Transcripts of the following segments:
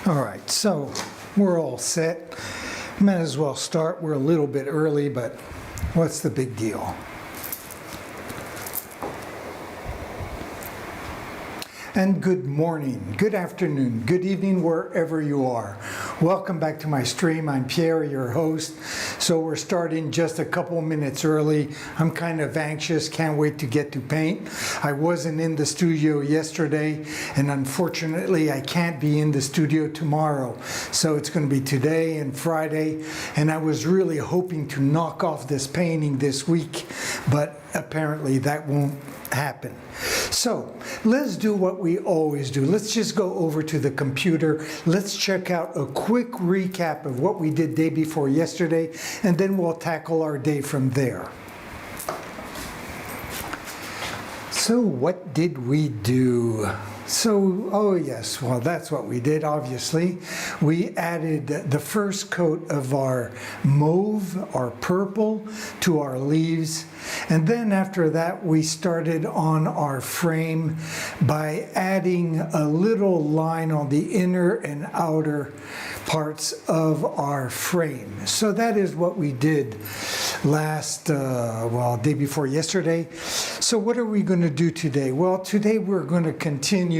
All right, so we're all set. Might as well start. We're a little bit early, but what's the big deal? And good morning, good afternoon, good evening, wherever you are. Welcome back to my stream. I'm Pierre, your host. So we're starting just a couple minutes early. I'm kind of anxious, can't wait to get to paint. I wasn't in the studio yesterday, and unfortunately I can't be in the studio tomorrow. So it's going to be today and Friday, and I was really hoping to knock off this painting this week, but apparently that won't happen. So let's do what we always do. Let's just go over to the computer. Let's check out a quick recap of what we did day before yesterday, and then we'll tackle our day from there. So what did we do? So, oh yes, well that's what we did, obviously. We added the first coat of our mauve, our purple, to our leaves. And then after that, we started on our frame by adding a little line on the inner and outer parts of our frame. So that is what we did last, day before yesterday. So what are we going to do today? Well, today we're going to continue.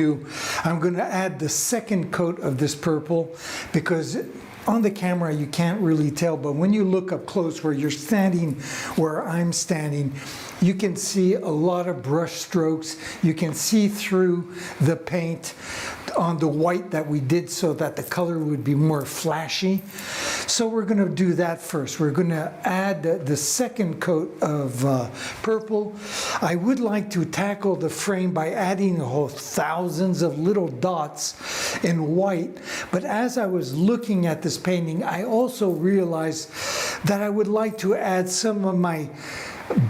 I'm going to add the second coat of this purple because on the camera you can't really tell, but when you look up close where you're standing, where I'm standing, you can see a lot of brush strokes. You can see through the paint on the white that we did so that the color would be more flashy. So we're going to do that first. We're going to add the second coat of purple. I would like to tackle the frame by adding thousands of little dots in white, but as I was looking at this painting, I also realized that I would like to add some of my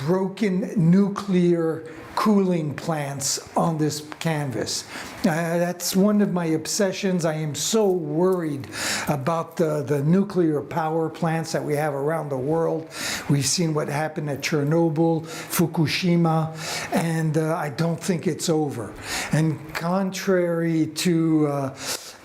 broken nuclear cooling plants on this canvas. That's one of my obsessions. I am so worried about the nuclear power plants that we have around the world. We've seen what happened at Chernobyl, Fukushima, and I don't think it's over. And contrary to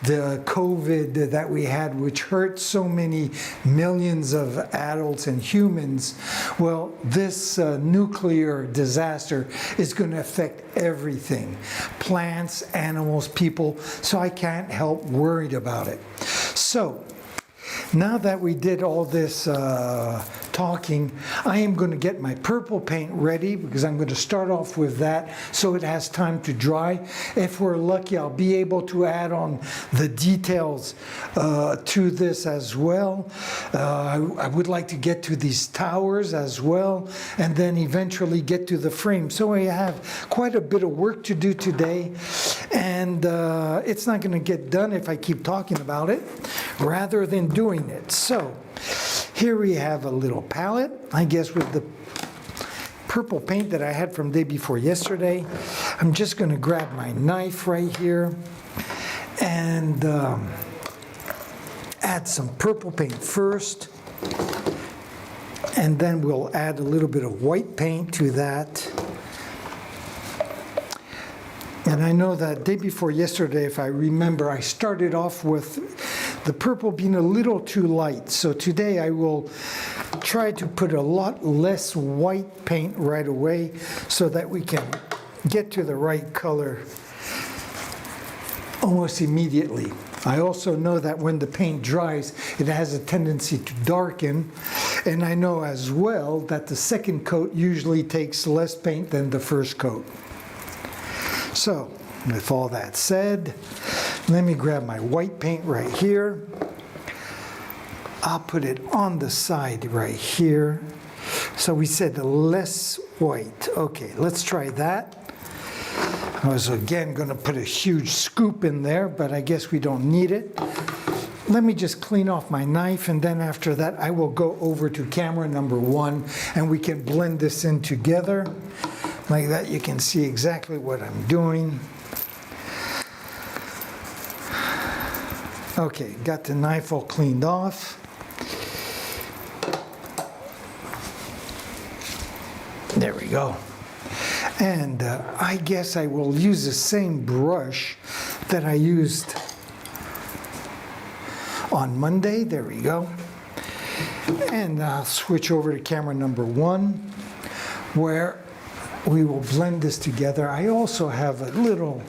the COVID that we had, which hurt so many millions of adults and humans, well, this nuclear disaster is going to affect everything. Plants, animals, people, so I can't help worried about it. So, now that we did all this talking, I am going to get my purple paint ready because I'm going to start off with that so it has time to dry. If we're lucky, I'll be able to add on the details to this as well. I would like to get to these towers as well, and then eventually get to the frame. So I have quite a bit of work to do today, and it's not going to get done if I keep talking about it rather than doing it. So here we have a little palette, I guess, with the purple paint that I had from day before yesterday. I'm just going to grab my knife right here and add some purple paint first, and then we'll add a little bit of white paint to that. And I know that day before yesterday, if I remember, I started off with the purple being a little too light. So today I will try to put a lot less white paint right away so that we can get to the right color almost immediately. I also know that when the paint dries, it has a tendency to darken. And I know as well that the second coat usually takes less paint than the first coat. So, with all that said, let me grab my white paint right here. I'll put it on the side right here. So we said less white. Okay, let's try that. I was again going to put a huge scoop in there, but I guess we don't need it. Let me just clean off my knife, and then after that I will go over to camera number 1 and we can blend this in together. Like that, you can see exactly what I'm doing. Okay, got the knife all cleaned off. There we go. And I guess I will use the same brush that I used on Monday. There we go. And I'll switch over to camera number 1, where we will blend this together. I also have a little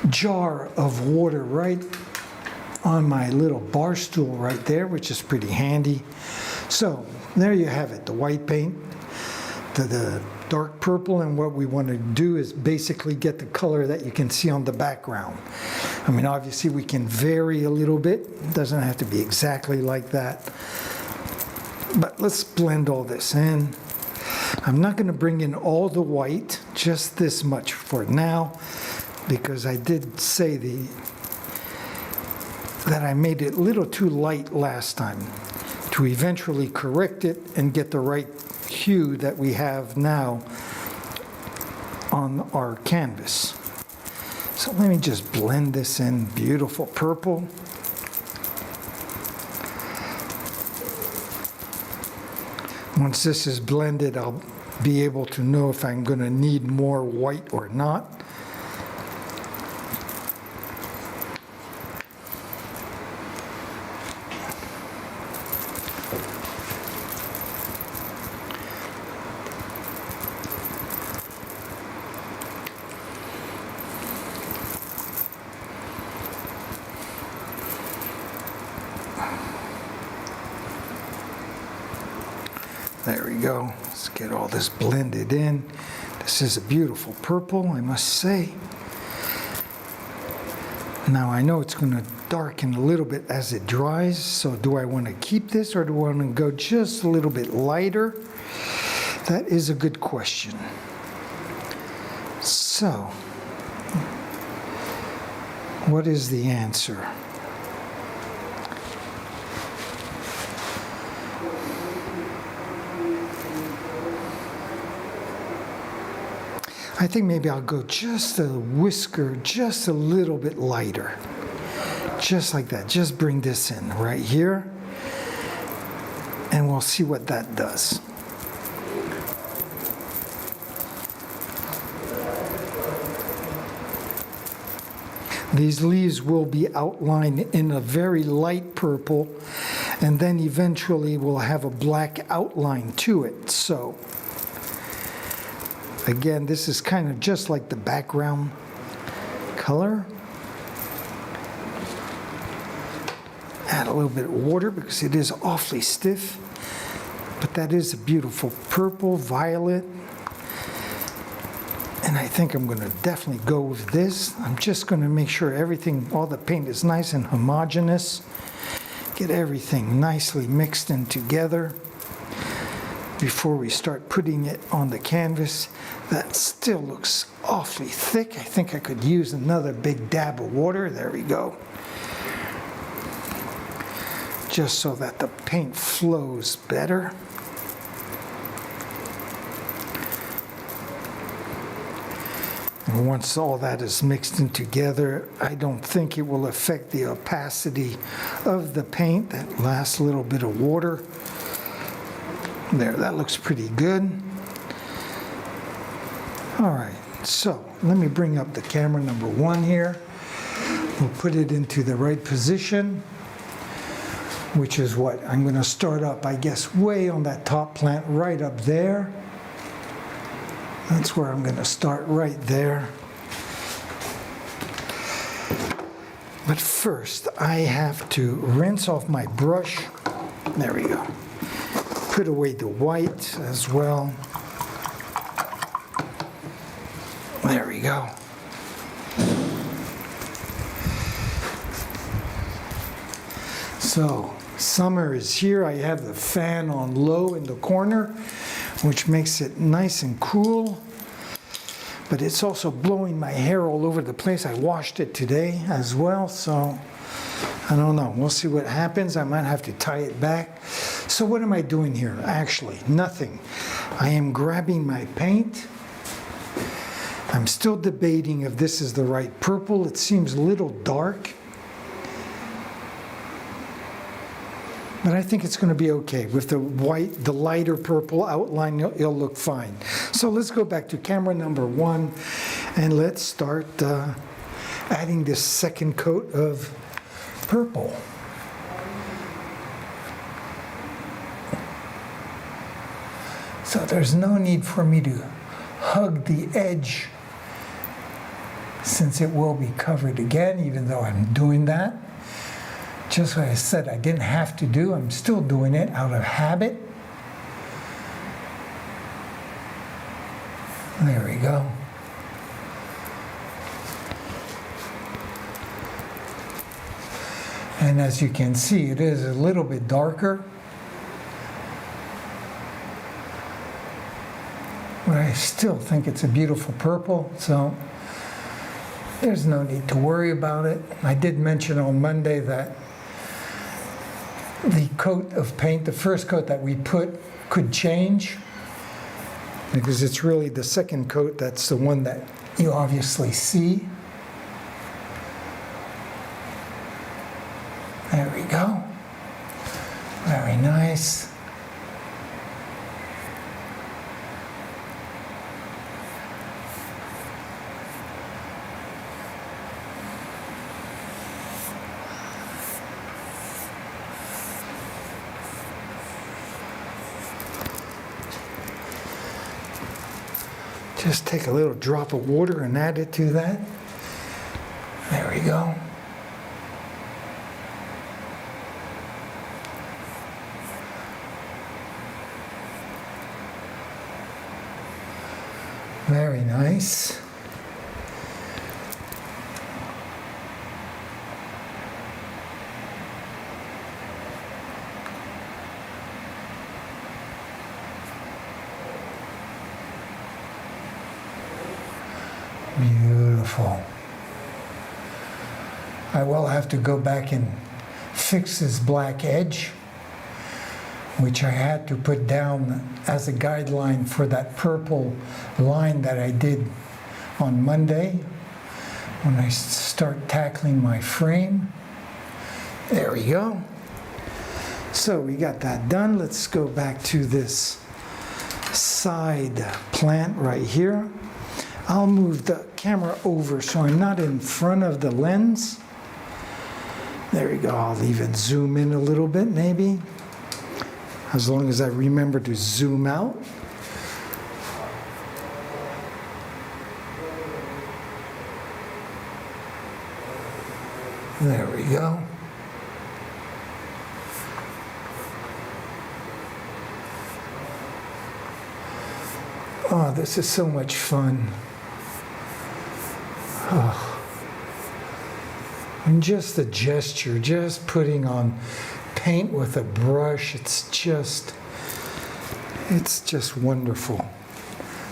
jar of water right on my little bar stool right there, which is pretty handy. So there you have it, the white paint, the dark purple, and what we want to do is basically get the color that you can see on the background. I mean, obviously we can vary a little bit. It doesn't have to be exactly like that. But let's blend all this in. I'm not going to bring in all the white, just this much for now, because I did say that I made it a little too light last time, to eventually correct it and get the right hue that we have now on our canvas. So let me just blend this in. Beautiful purple. Once this is blended, I'll be able to know if I'm going to need more white or not. There we go. Let's get all this blended in. This is a beautiful purple, I must say. Now I know it's going to darken a little bit as it dries, so do I want to keep this or do I want to go just a little bit lighter? That is a good question. So, what is the answer? I think maybe I'll go just a whisker, just a little bit lighter. Just like that. Just bring this in right here. And we'll see what that does. These leaves will be outlined in a very light purple, and then eventually we'll have a black outline to it. So again, this is kind of just like the background color. Add a little bit of water because it is awfully stiff. But that is a beautiful purple, violet. And I think I'm going to definitely go with this. I'm just going to make sure everything, all the paint is nice and homogeneous. Get everything nicely mixed in together before we start putting it on the canvas. That still looks awfully thick. I think I could use another big dab of water. There we go. Just so that the paint flows better. And once all that is mixed in together, I don't think it will affect the opacity of the paint. That last little bit of water. There, that looks pretty good. All right, so let me bring up the camera number 1 here. We'll put it into the right position, which is what? I'm going to start up, I guess, way on that top plant, right up there. That's where I'm going to start, right there. But first, I have to rinse off my brush. There we go. Put away the white as well. There we go. So, summer is here. I have the fan on low in the corner, which makes it nice and cool. But it's also blowing my hair all over the place. I washed it today as well, so I don't know. We'll see what happens. I might have to tie it back. So what am I doing here? Actually, nothing. I am grabbing my paint. I'm still debating if this is the right purple. It seems a little dark. But I think it's going to be okay. With the white, the lighter purple outline, it'll look fine. So let's go back to camera number 1 and let's start adding this second coat of purple. So there's no need for me to hug the edge since it will be covered again, even though I'm doing that. Just what I said I didn't have to do, I'm still doing it out of habit. There we go. And as you can see, it is a little bit darker. But I still think it's a beautiful purple, so there's no need to worry about it. I did mention on Monday that the coat of paint, the first coat that we put, could change, because it's really the second coat that's the one that you obviously see. There we go. Very nice. Just take a little drop of water and add it to that. There we go. Very nice. Beautiful. I will have to go back and fix this black edge, which I had to put down as a guideline for that purple line that I did on Monday when I start tackling my frame. There we go. So we got that done. Let's go back to this side plant right here. I'll move the camera over so I'm not in front of the lens. There we go. I'll even zoom in a little bit maybe, as long as I remember to zoom out. There we go. Oh, this is so much fun. Oh. And just the gesture, just putting on paint with a brush, it's just wonderful.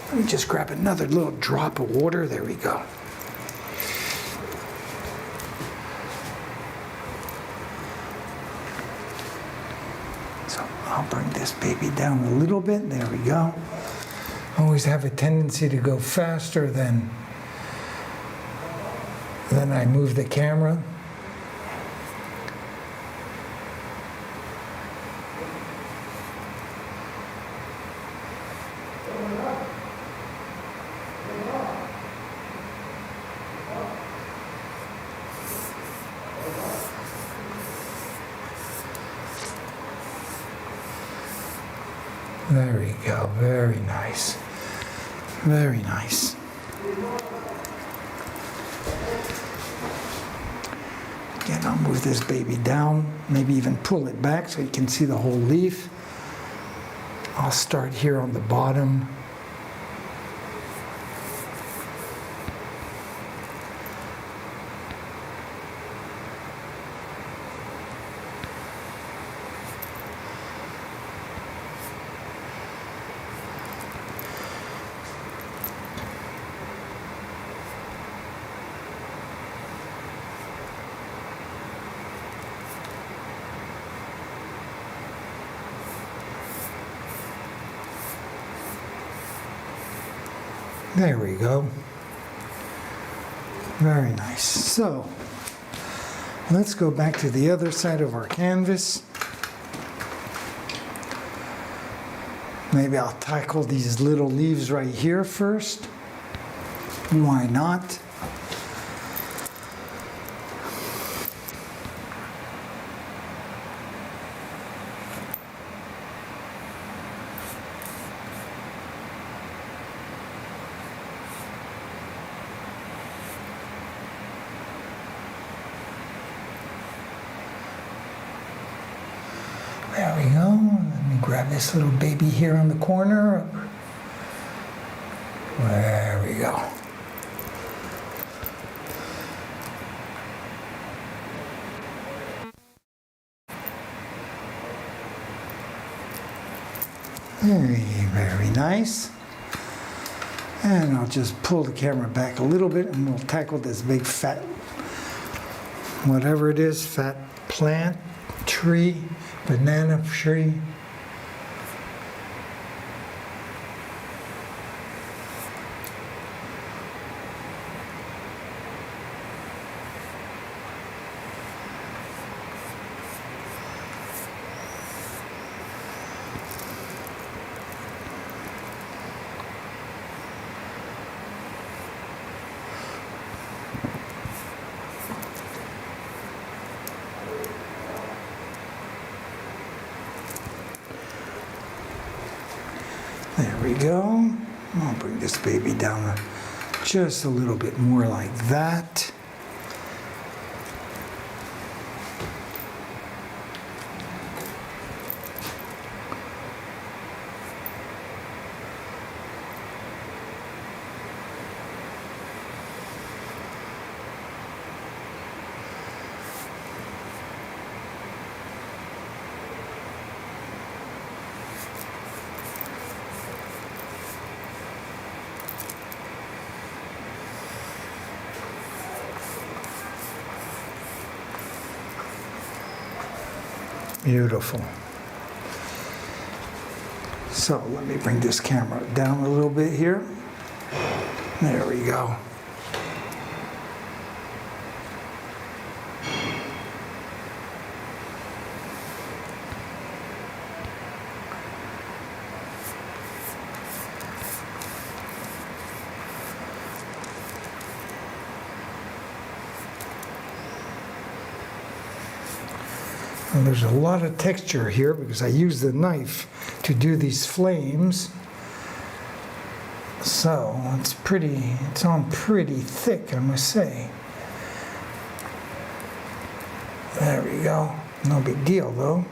Let me just grab another little drop of water. There we go. So I'll bring this baby down a little bit. There we go. I always have a tendency to go faster than I move the camera. There we go, very nice. Very nice. Again, I'll move this baby down, maybe even pull it back so you can see the whole leaf. I'll start here on the bottom. There we go. Very nice. So, let's go back to the other side of our canvas. Maybe I'll tackle these little leaves right here first. Why not? we go. Let me grab this little baby here on the corner. There we go. Very nice. And I'll just pull the camera back a little bit and we'll tackle this big fat, whatever it is, fat plant, tree, banana tree. There we go. I'll bring this baby down just a little bit more like that. Beautiful. So let me bring this camera down a little bit here. There we go. And there's a lot of texture here because I use the knife to do these flames. So it's on pretty thick, I must say. There we go. No big deal though.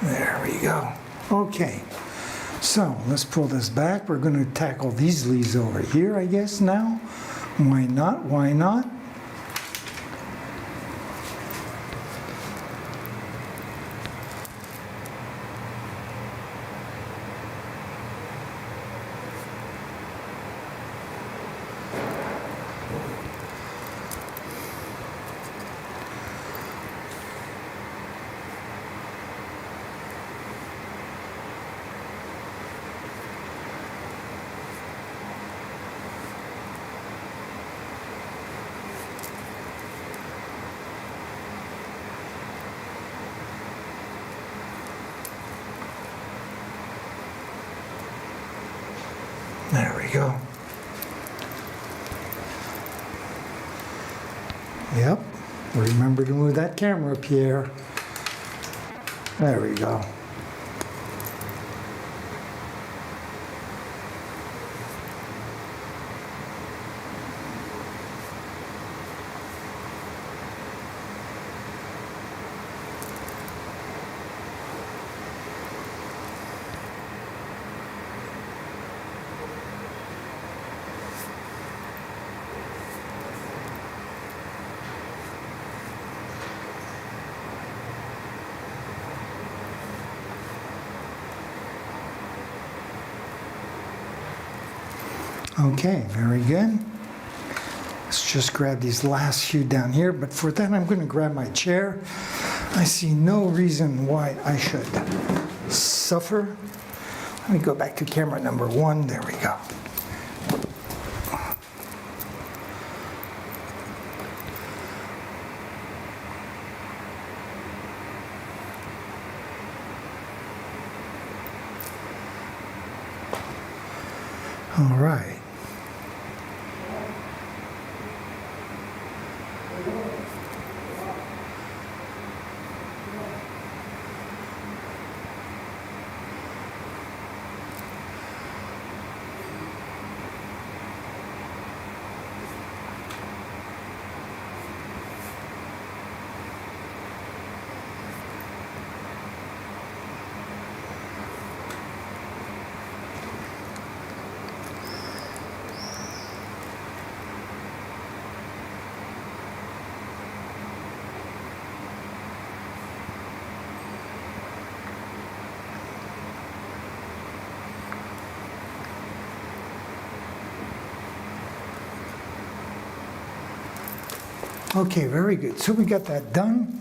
There we go. Okay. So let's pull this back. We're going to tackle these leaves over here, I guess, now. Why not? Why not? There we go. Yep. Remember to move that camera, Pierre. There we go. Okay, very good. Let's just grab these last few down here, but for that I'm going to grab my chair. I see no reason why I should suffer. Let me go back to camera number 1. There we go. All right. Okay, very good. So we got that done.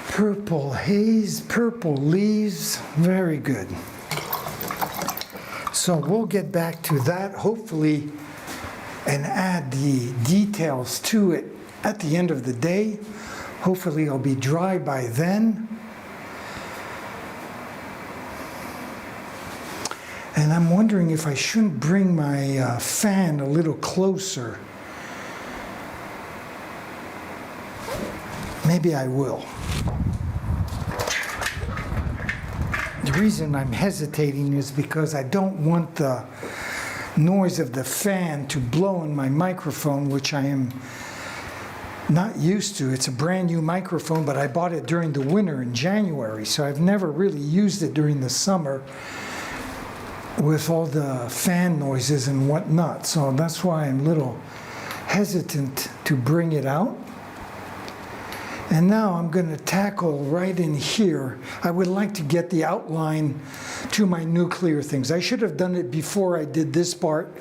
Purple haze, purple leaves, very good. So we'll get back to that hopefully and add the details to it at the end of the day. Hopefully it'll be dry by then. And I'm wondering if I shouldn't bring my fan a little closer. Maybe I will. The reason I'm hesitating is because I don't want the noise of the fan to blow in my microphone, which I am not used to. It's a brand new microphone, but I bought it during the winter in January, so I've never really used it during the summer with all the fan noises and whatnot. So that's why I'm a little hesitant to bring it out. And now I'm going to tackle right in here. I would like to get the outline to my nuclear things. I should have done it before I did this part,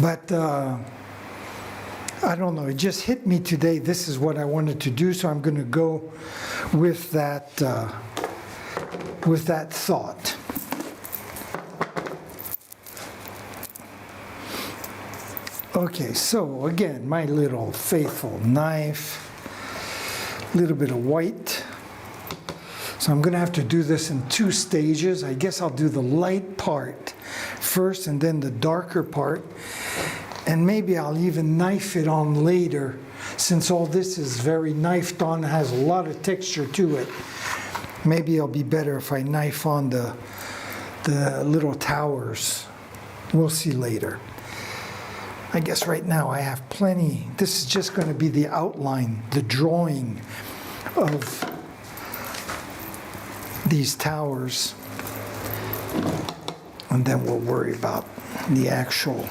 but I don't know. It just hit me today. This is what I wanted to do, so I'm going to go with that thought. Okay, so again, my little faithful knife. A little bit of white. So I'm going to have to do this in 2 stages. I guess I'll do the light part first and then the darker part. And maybe I'll even knife it on later, since all this is very knifed on, has a lot of texture to it. Maybe it'll be better if I knife on the little towers. We'll see later. I guess right now I have plenty. This is just going to be the outline, the drawing of these towers. And then we'll worry about the actual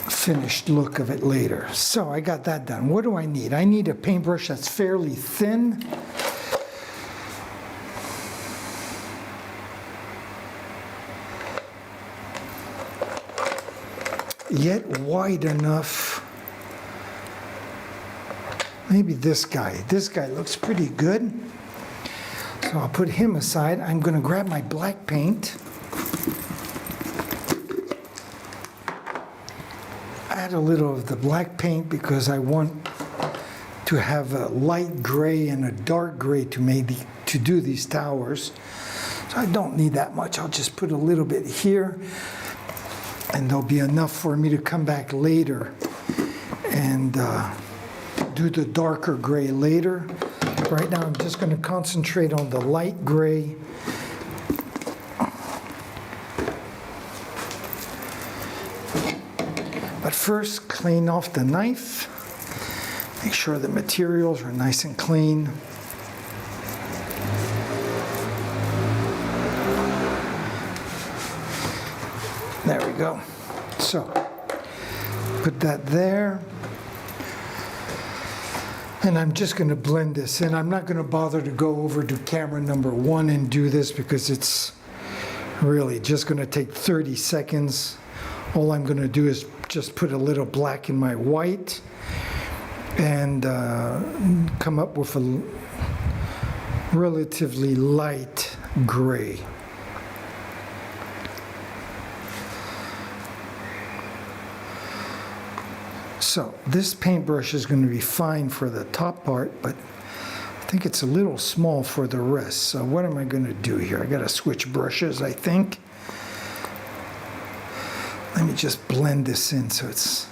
finished look of it later. So I got that done. What do I need? I need a paintbrush that's fairly thin. Yet wide enough. Maybe this guy. This guy looks pretty good. So I'll put him aside. I'm going to grab my black paint. Add a little of the black paint because I want to have a light gray and a dark gray to do these towers. So I don't need that much. I'll just put a little bit here. And there'll be enough for me to come back later and do the darker gray later. Right now I'm just going to concentrate on the light gray. But first, clean off the knife. Make sure the materials are nice and clean. There we go. So, put that there. And I'm just going to blend this in. I'm not going to bother to go over to camera number 1 and do this because it's really just going to take 30 seconds. All I'm going to do is just put a little black in my white and come up with a relatively light gray. So this paintbrush is going to be fine for the top part, but I think it's a little small for the rest. So what am I going to do here? I got to switch brushes, I think. Let me just blend this in so it's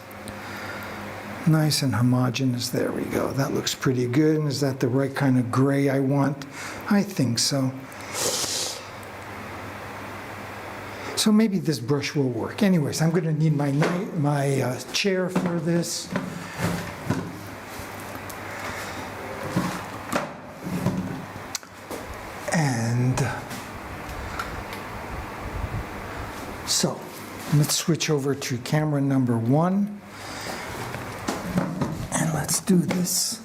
nice and homogeneous. There we go. That looks pretty good. And is that the right kind of gray I want? I think so. So maybe this brush will work. Anyways, I'm going to need my chair for this. And so let's switch over to camera number 1. And let's do this.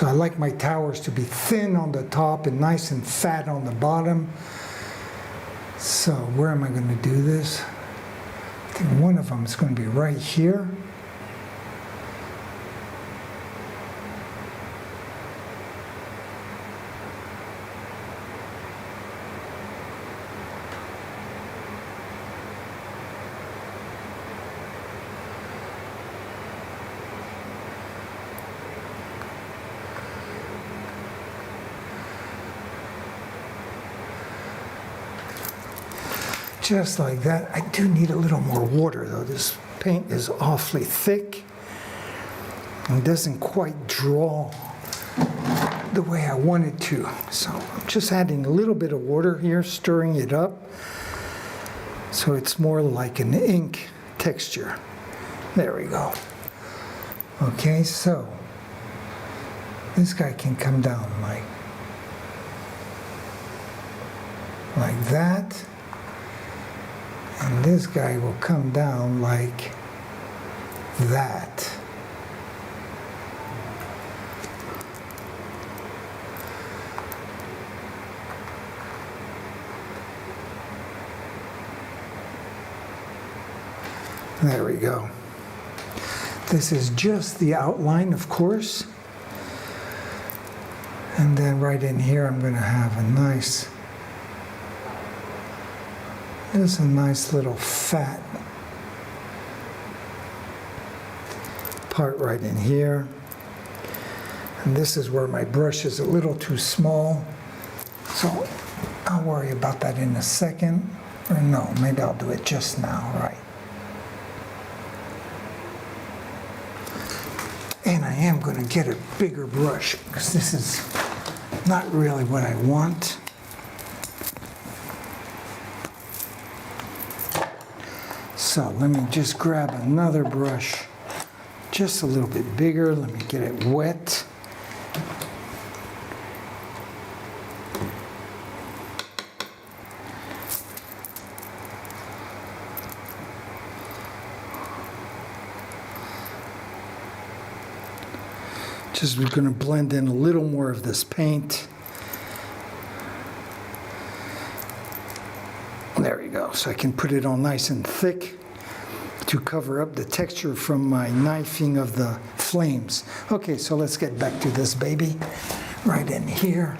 So I like my towers to be thin on the top and nice and fat on the bottom. So where am I going to do this? I think one of them is going to be right here. Just like that. I do need a little more water though. This paint is awfully thick and doesn't quite draw the way I want it to. So I'm just adding a little bit of water here, stirring it up so it's more like an ink texture. There we go. Okay, so this guy can come down like that. And this guy will come down like that. There we go. This is just the outline, of course. And then right in here, I'm going to have a nice, there's a nice little fat part right in here. And this is where my brush is a little too small. So I'll worry about that in a second. Or no, maybe I'll do it just now, right? And I am going to get a bigger brush because this is not really what I want. So let me just grab another brush, just a little bit bigger. Let me get it wet. Just we're going to blend in a little more of this paint. There you go. So I can put it on nice and thick to cover up the texture from my knifing of the flames. Okay, so let's get back to this baby right in here.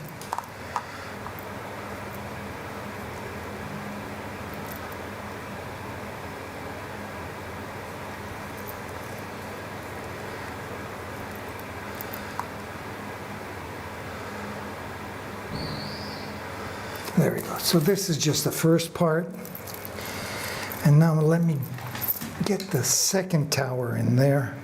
There we go. So this is just the first part. And now let me get the second tower in there.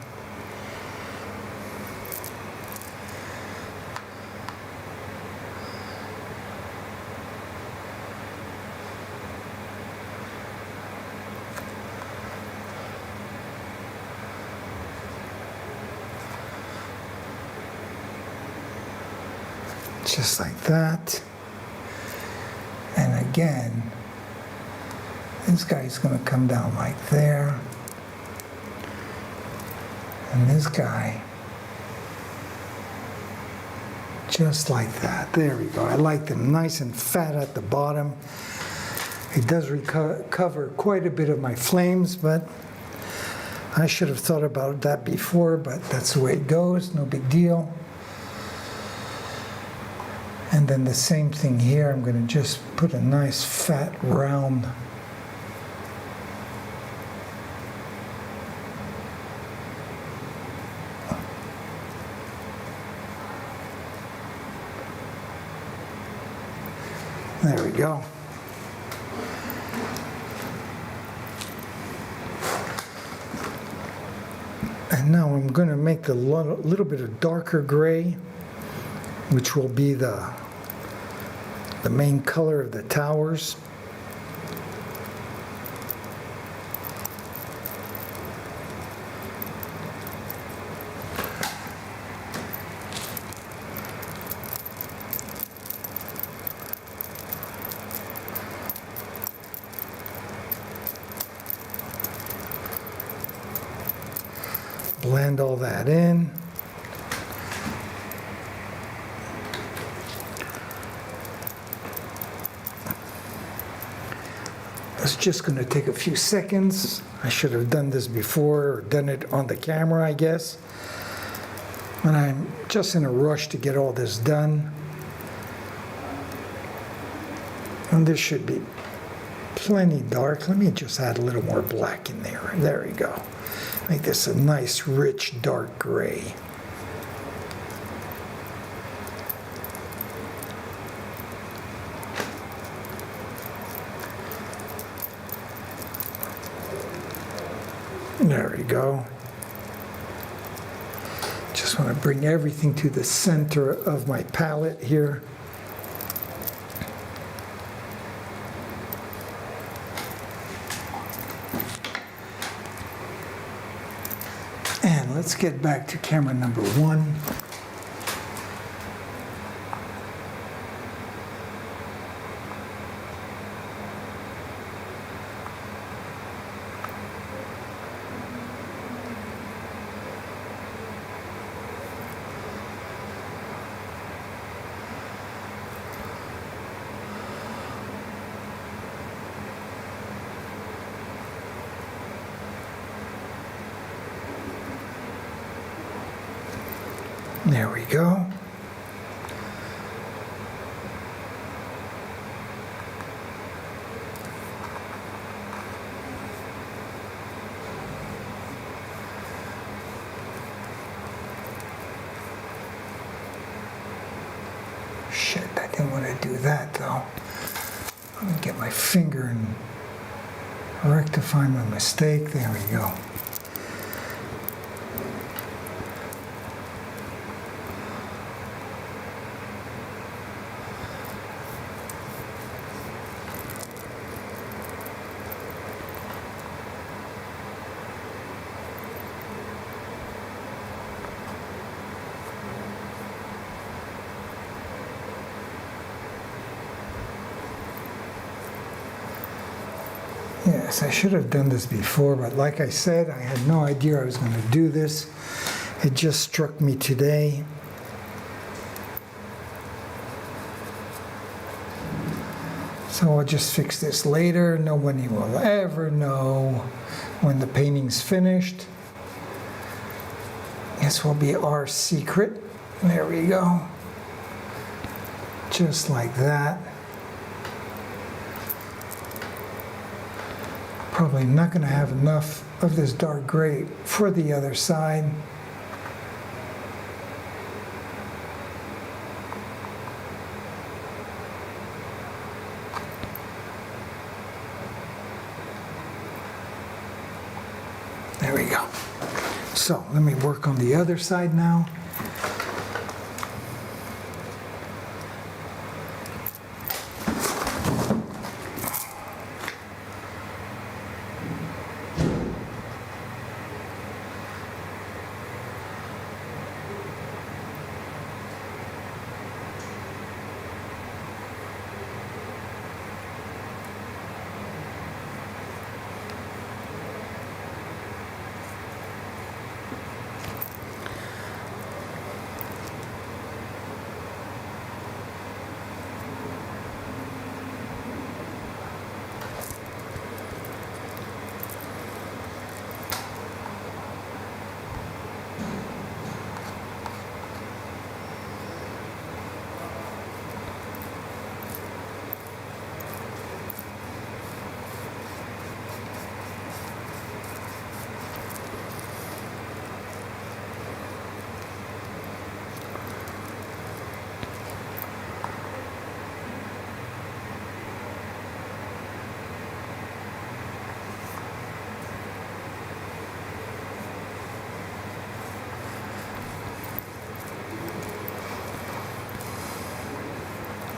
Just like that. And again, this guy's going to come down like there. And this guy, just like that. There we go. I like them nice and fat at the bottom. It does cover quite a bit of my flames, but I should have thought about that before, but that's the way it goes. No big deal. And then the same thing here. I'm going to just put a nice fat round there we go. And now I'm going to make a little bit of darker gray, which will be the main color of the towers. Blend all that in. just going to take a few seconds. I should have done this before, or done it on the camera, I guess. And I'm just in a rush to get all this done. And this should be plenty dark. Let me just add a little more black in there. There we go. Make this a nice, rich, dark gray. There we go. Just want to bring everything to the center of my palette here. And let's get back to camera number 1. There we go. Shit, I didn't want to do that though. Let me get my finger and rectify my mistake. There we go. Yes, I should have done this before, but like I said, I had no idea I was going to do this. It just struck me today. So I'll just fix this later. Nobody will ever know when the painting's finished. This will be our secret. There we go. Just like that. Probably not going to have enough of this dark gray for the other side. There we go. So let me work on the other side now.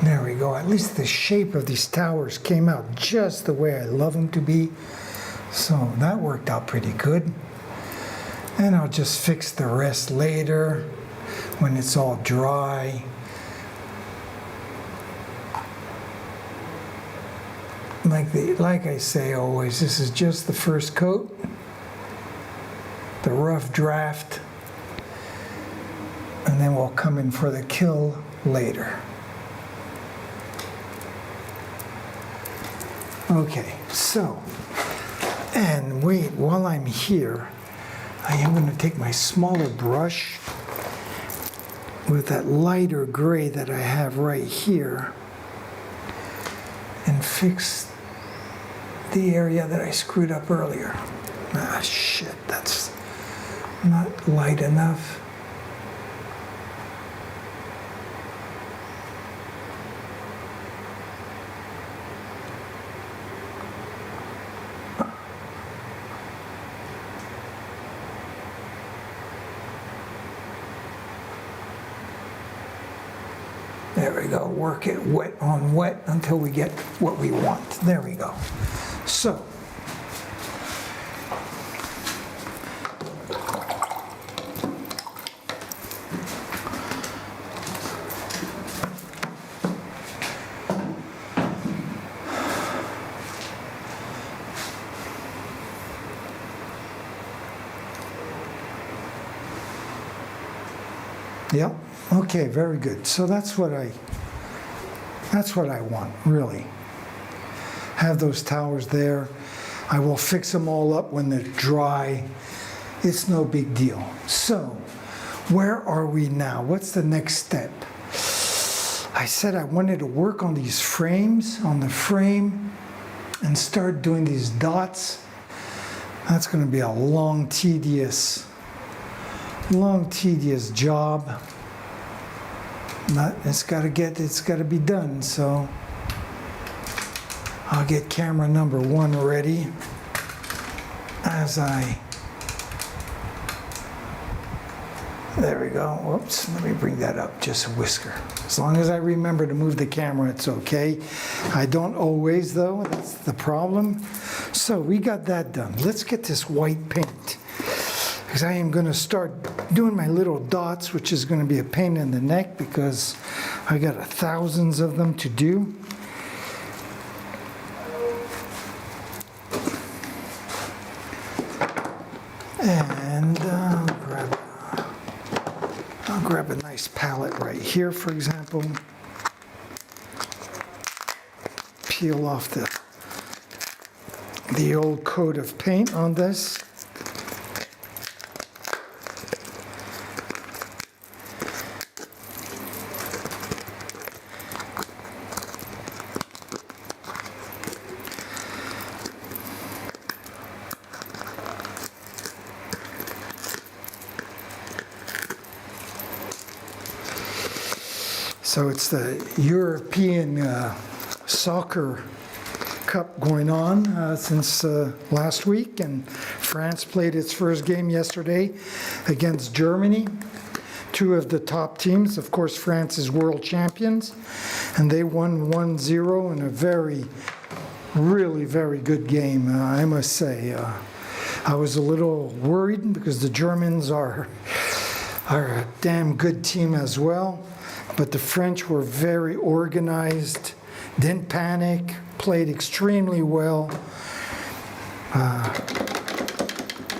There we go. At least the shape of these towers came out just the way I love them to be. So that worked out pretty good. And I'll just fix the rest later when it's all dry. Like I say always, this is just the first coat, the rough draft, and then we'll come in for the kill later. Okay, so, and wait, while I'm here, I am going to take my smaller brush with that lighter gray that I have right here and fix the area that I screwed up earlier. Ah, shit, that's not light enough. There we go, work it wet on wet until we get what we want. There we go. So, yep. Okay, very good. So that's what I want, really. Have those towers there. I will fix them all up when they're dry. It's no big deal. So, where are we now? What's the next step? I said I wanted to work on these frames, on the frame, and start doing these dots. That's going to be a long, tedious job. But it's got to be done, so I'll get camera number 1 ready there we go. Whoops, let me bring that up just a whisker. As long as I remember to move the camera, it's okay. I don't always, though. That's the problem. So we got that done. Let's get this white paint, because I am going to start doing my little dots, which is going to be a pain in the neck because I got thousands of them to do. And I'll grab a nice palette right here, for example. Peel off the old coat of paint on this. So it's the European Soccer Cup going on since last week, and France played its first game yesterday against Germany, 2 of the top teams. Of course, France is world champions, and they won 1-0 in a really very good game, I must say. I was a little worried because the Germans are a damn good team as well. But the French were very organized, didn't panic, played extremely well.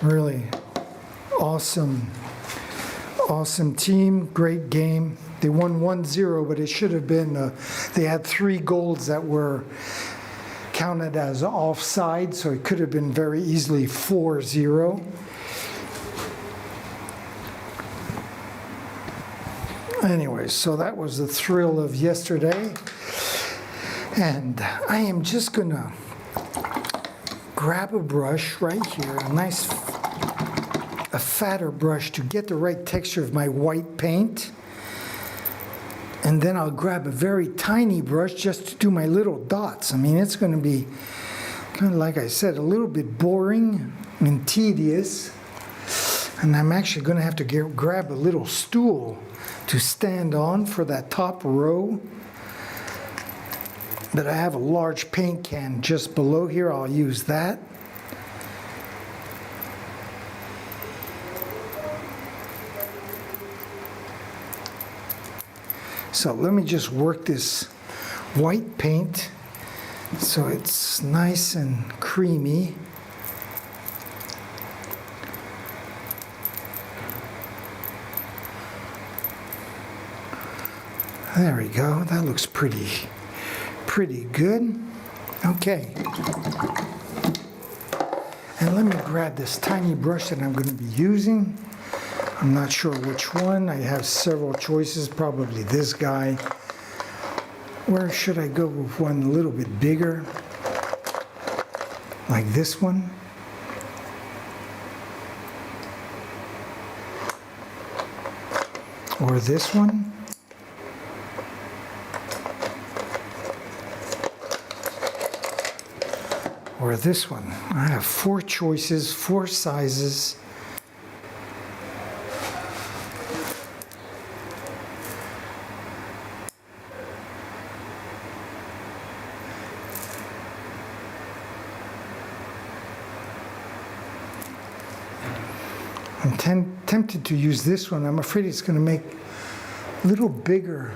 Really awesome team, great game. They won 1-0, but it should have been, they had 3 goals that were counted as offside, so it could have been very easily 4-0. Anyway, so that was the thrill of yesterday. And I am just going to grab a brush right here, a fatter brush to get the right texture of my white paint. And then I'll grab a very tiny brush just to do my little dots. I mean, it's going to be kind of, like I said, a little bit boring and tedious. And I'm actually going to have to grab a little stool to stand on for that top row. But I have a large paint can just below here. I'll use that. So let me just work this white paint so it's nice and creamy. There we go. That looks pretty good. Okay. And let me grab this tiny brush that I'm going to be using. I'm not sure which one. I have several choices, probably this guy. Where should I go with one a little bit bigger? Like this one. Or this one. Or this one. I have 4 choices, 4 sizes. I'm tempted to use this one. I'm afraid it's going to make a little bigger.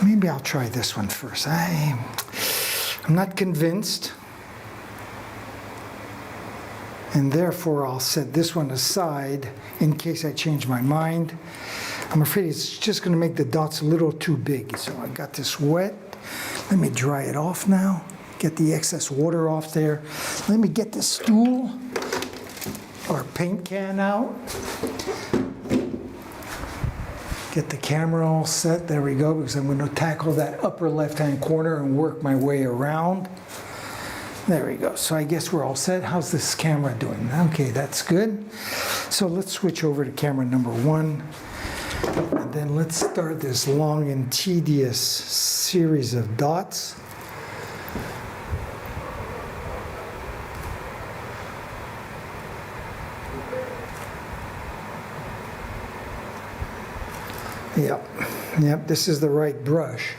Maybe I'll try this one first. I'm not convinced. And therefore, I'll set this one aside in case I change my mind. I'm afraid it's just going to make the dots a little too big. So I got this wet. Let me dry it off now. Get the excess water off there. Let me get the stool or paint can out. Get the camera all set. There we go, because I'm going to tackle that upper left-hand corner and work my way around. There we go. So I guess we're all set. How's this camera doing? Okay, that's good. So let's switch over to camera number 1. And then let's start this long and tedious series of dots. Yep, this is the right brush.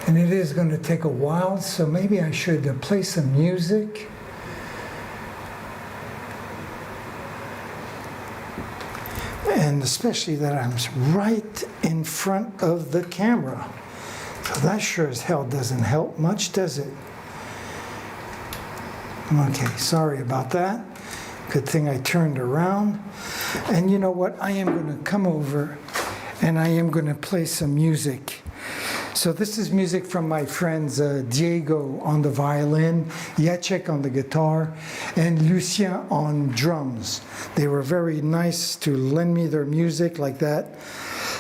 And it is going to take a while, so maybe I should play some music. And especially that I'm right in front of the camera. So that sure as hell doesn't help much, does it? Okay, sorry about that. Good thing I turned around. And you know what? I am going to come over and I am going to play some music. So this is music from my friends Diego on the violin, Jacek on the guitar, and Lucien on drums. They were very nice to lend me their music like that.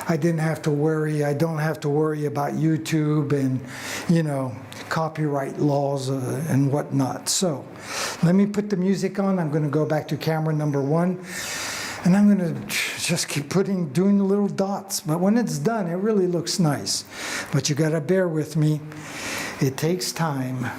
I don't have to worry about YouTube and, you know, copyright laws and whatnot. So let me put the music on. I'm going to go back to camera number 1. And I'm going to just keep doing the little dots. But when it's done, it really looks nice. But you got to bear with me. It takes time.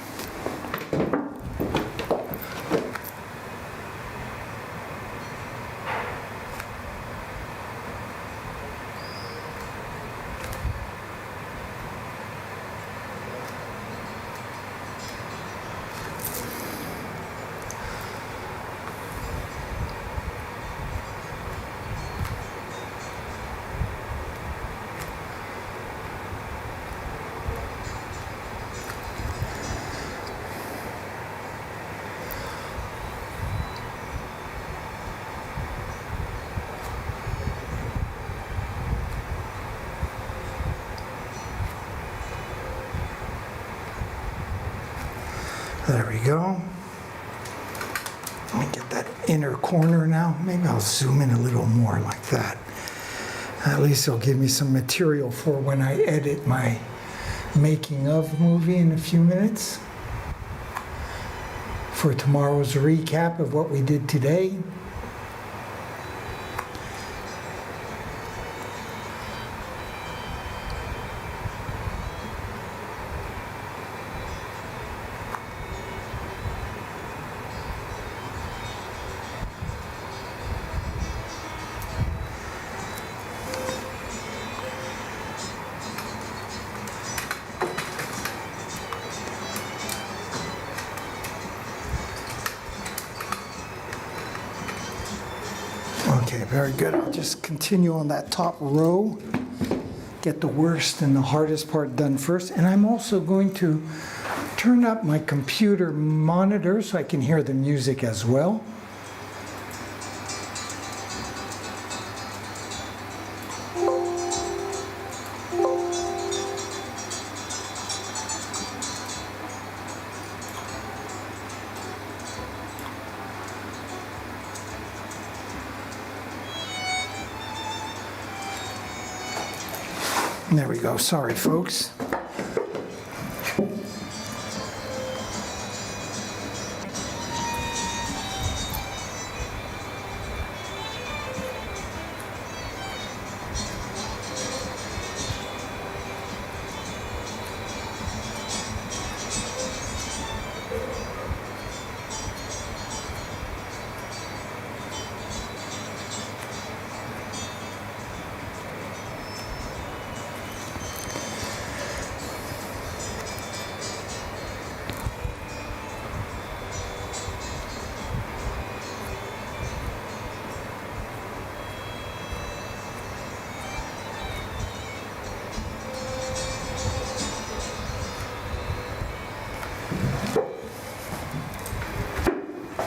There we go. Let me get that inner corner now. Maybe I'll zoom in a little more like that. At least it'll give me some material for when I edit my making of movie in a few minutes. For tomorrow's recap of what we did today. Okay, very good. I'll just continue on that top row. Get the worst and the hardest part done first. And I'm also going to turn up my computer monitor so I can hear the music as well. There we go. Sorry, folks.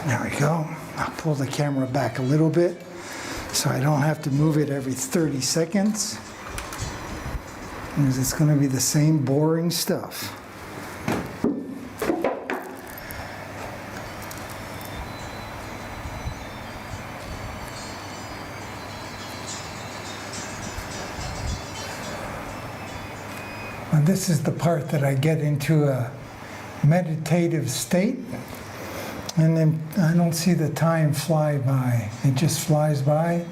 There we go. I'll pull the camera back a little bit so I don't have to move it every 30 seconds because it's going to be the same boring stuff. Now this is the part that I get into a meditative state. And then I don't see the time fly by. It just flies by.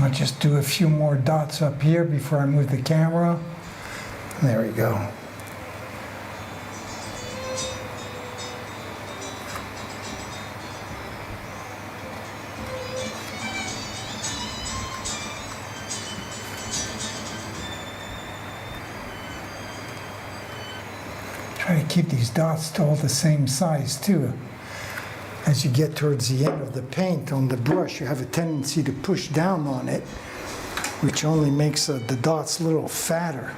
I'll just do a few more dots up here before I move the camera. There we go. Try to keep these dots all the same size too. As you get towards the end of the paint on the brush, you have a tendency to push down on it, which only makes the dots a little fatter.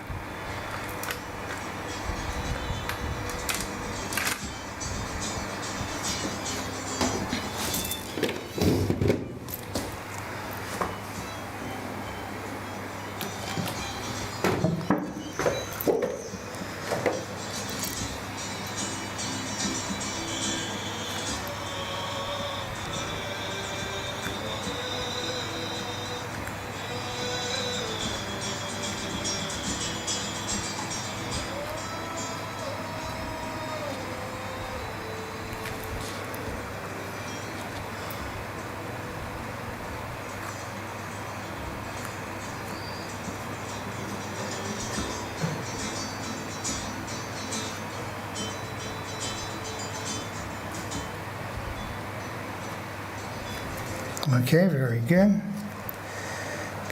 Okay, very good.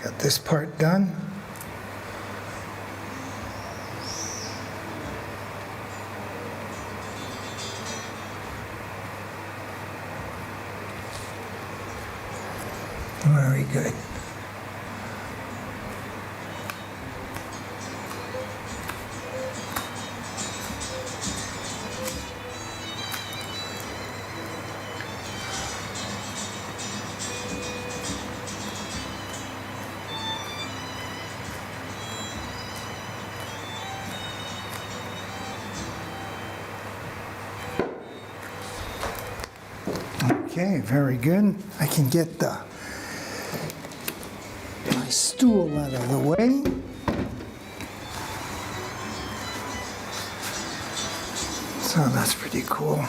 Got this part done. Very good. Okay, very good. I can get my stool out of the way. So that's pretty cool.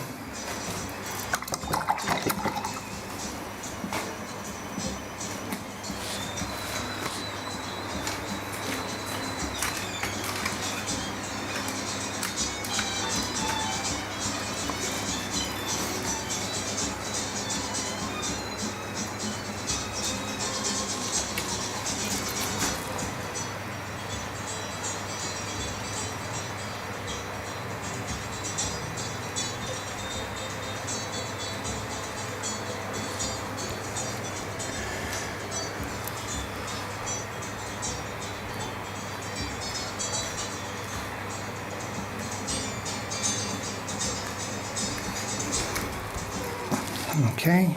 Okay,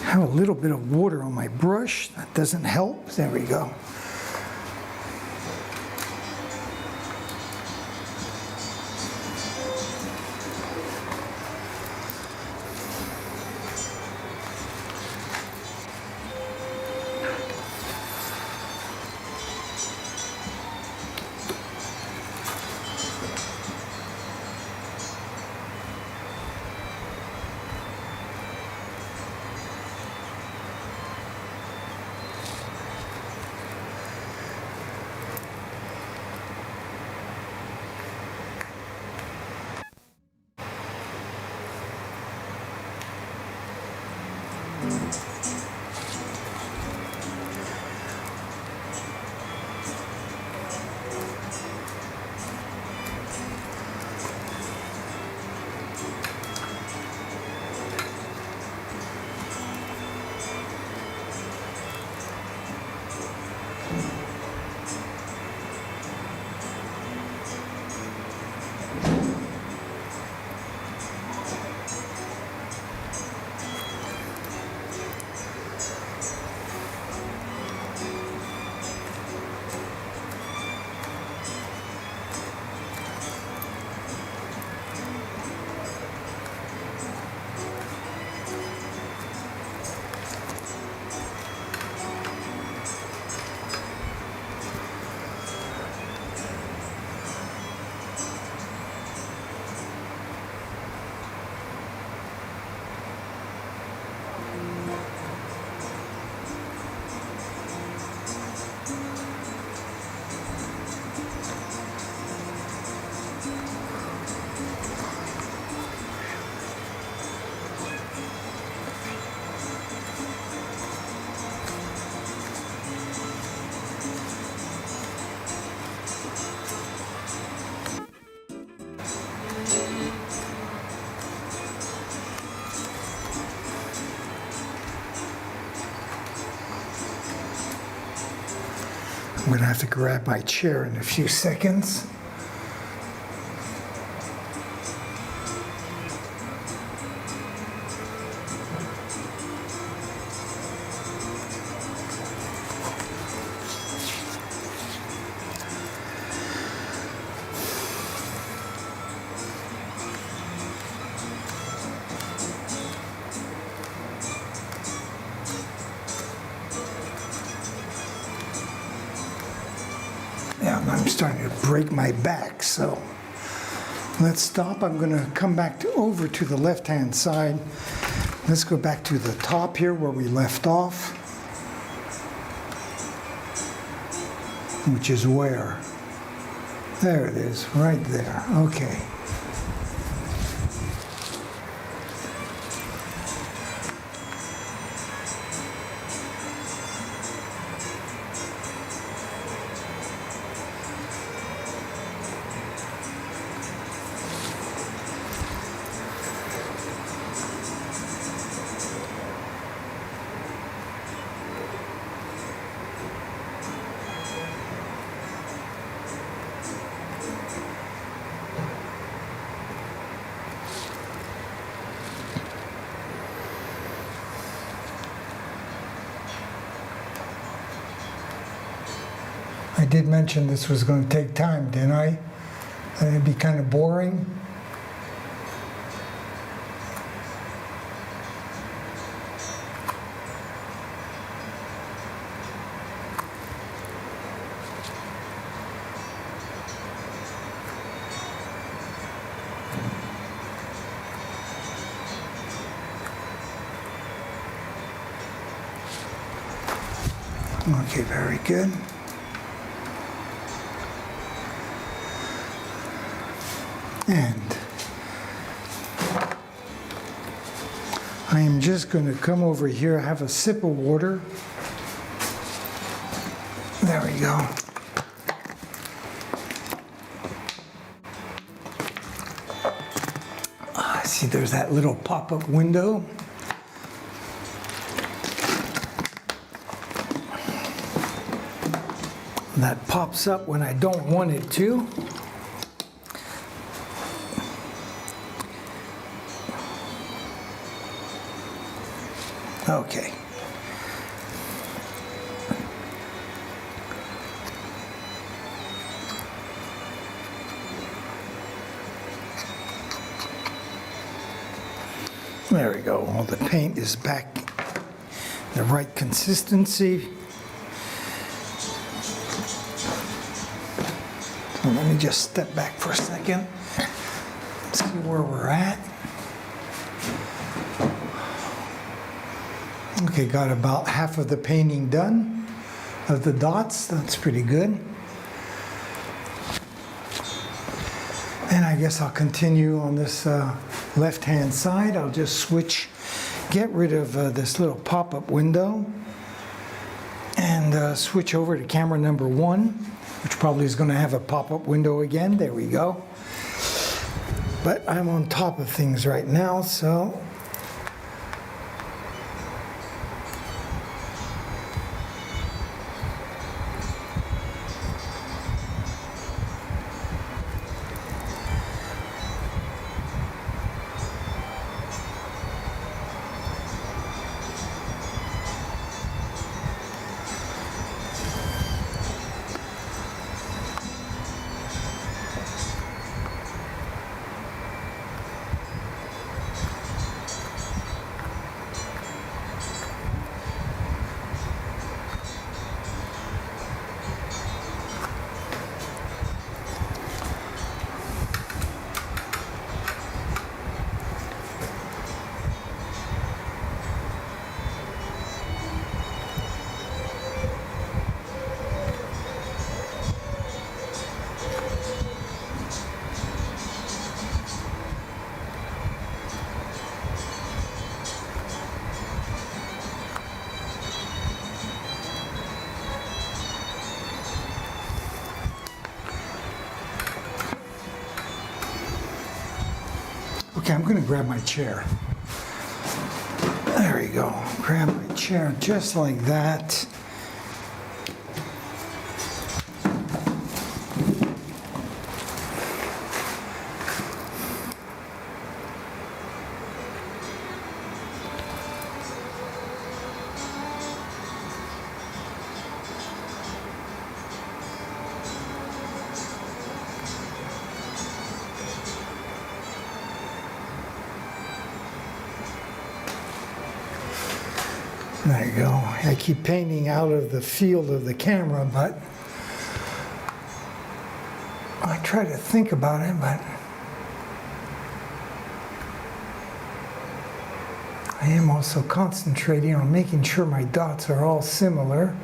I have a little bit of water on my brush. That doesn't help. There we go. I'm going to have to grab my chair in a few seconds. Yeah, I'm starting to break my back, so let's stop. I'm going to come back over to the left-hand side. Let's go back to the top here where we left off, which is where? There it is, right there. Okay. I did mention this was going to take time, didn't I? It'd be kind of boring. Okay, very good. And I am just going to come over here, have a sip of water. There we go. See, there's that little pop-up window. That pops up when I don't want it to. Okay. There we go. All the paint is back the right consistency. So let me just step back for a second. See where we're at. Okay, got about half of the painting done of the dots. That's pretty good. And I guess I'll continue on this left-hand side. I'll just switch, get rid of this little pop-up window and switch over to camera number 1, which probably is going to have a pop-up window again. There we go. But I'm on top of things right now, so okay, I'm going to grab my chair. There we go. Grab my chair just like that. There you go. I keep painting out of the field of the camera, but I try to think about it, but I am also concentrating on making sure my dots are all similar.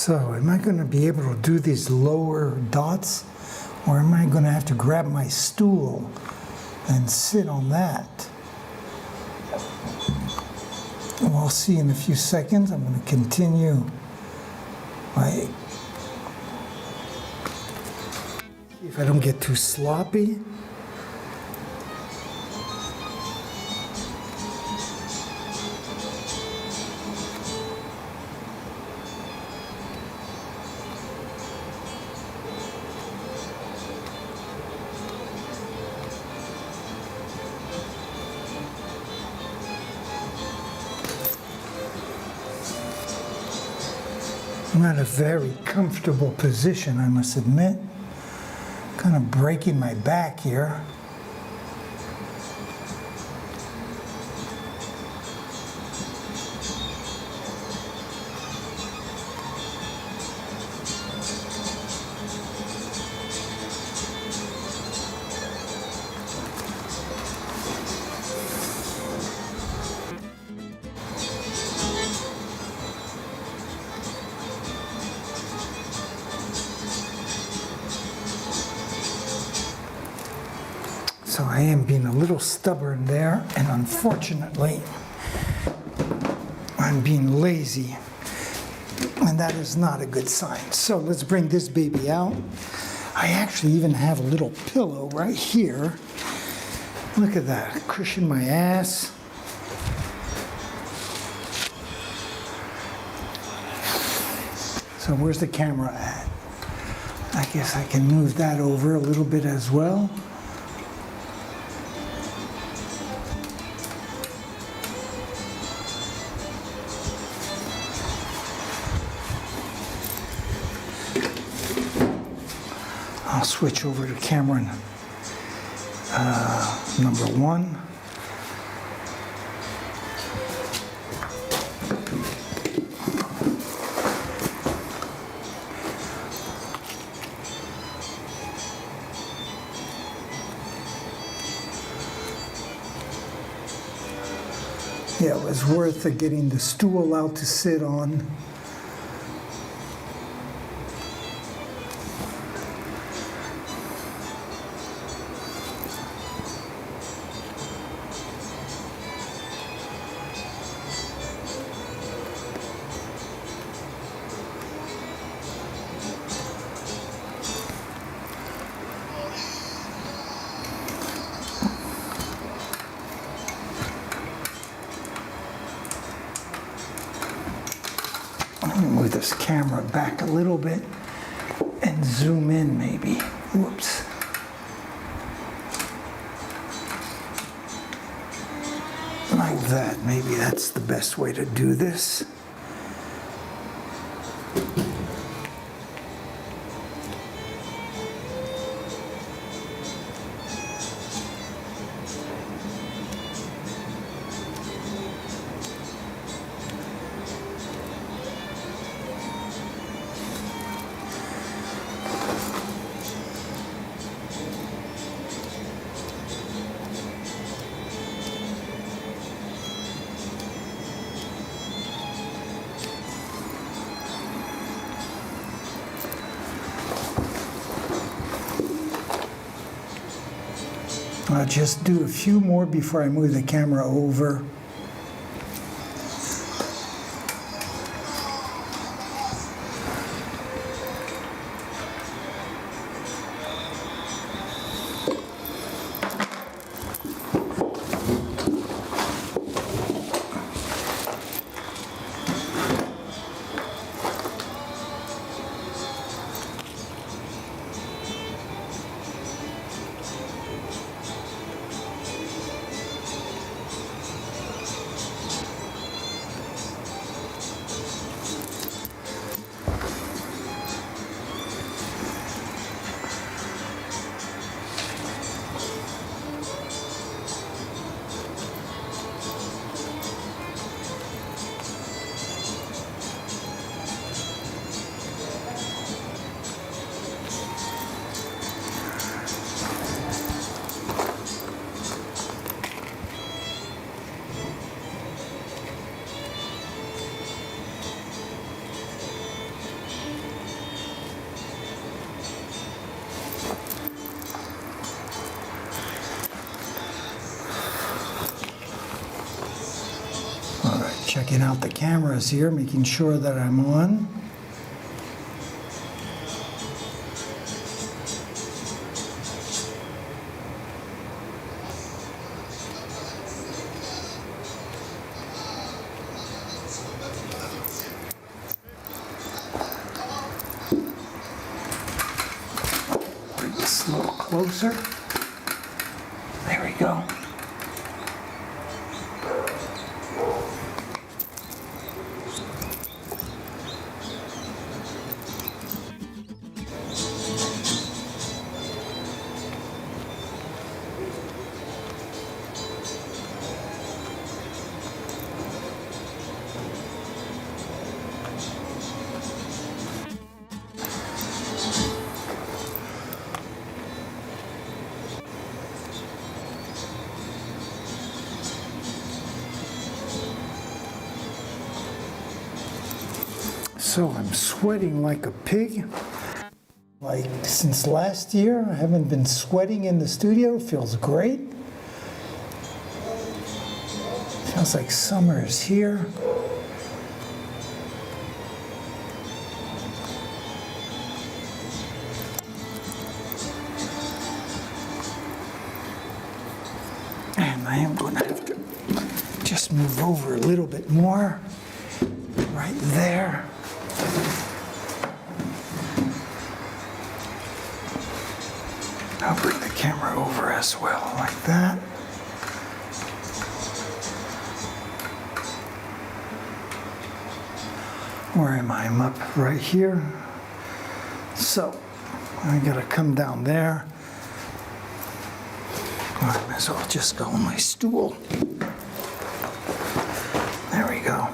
So, am I going to be able to do these lower dots, or am I going to have to grab my stool and sit on that? We'll see in a few seconds. I'm going to continue my... See if I don't get too sloppy. Not a very comfortable position, I must admit. Kind of breaking my back here. So I am being a little stubborn there, and unfortunately, I'm being lazy, and that is not a good sign. So let's bring this baby out. I actually even have a little pillow right here. Look at that, cushion my ass. So where's the camera at? I guess I can move that over a little bit as well. I'll switch over to camera number 1. Yeah, it was worth getting the stool out to sit on. Let me move this camera back a little bit and zoom in maybe. Whoops. Like that, maybe that's the best way to do this. I'll just do a few more before I move the camera over. checking out the cameras here, making sure that I'm on. Bring this a little closer. There we go. So I'm sweating like a pig. Like since last year, I haven't been sweating in the studio. It feels great. Feels like summer is here. And I am going to have to just move over a little bit more. Right there. I'll bring the camera over as well, like that. Where am I? I'm up right here. So, I gotta come down there. I might as well just go on my stool. There we go.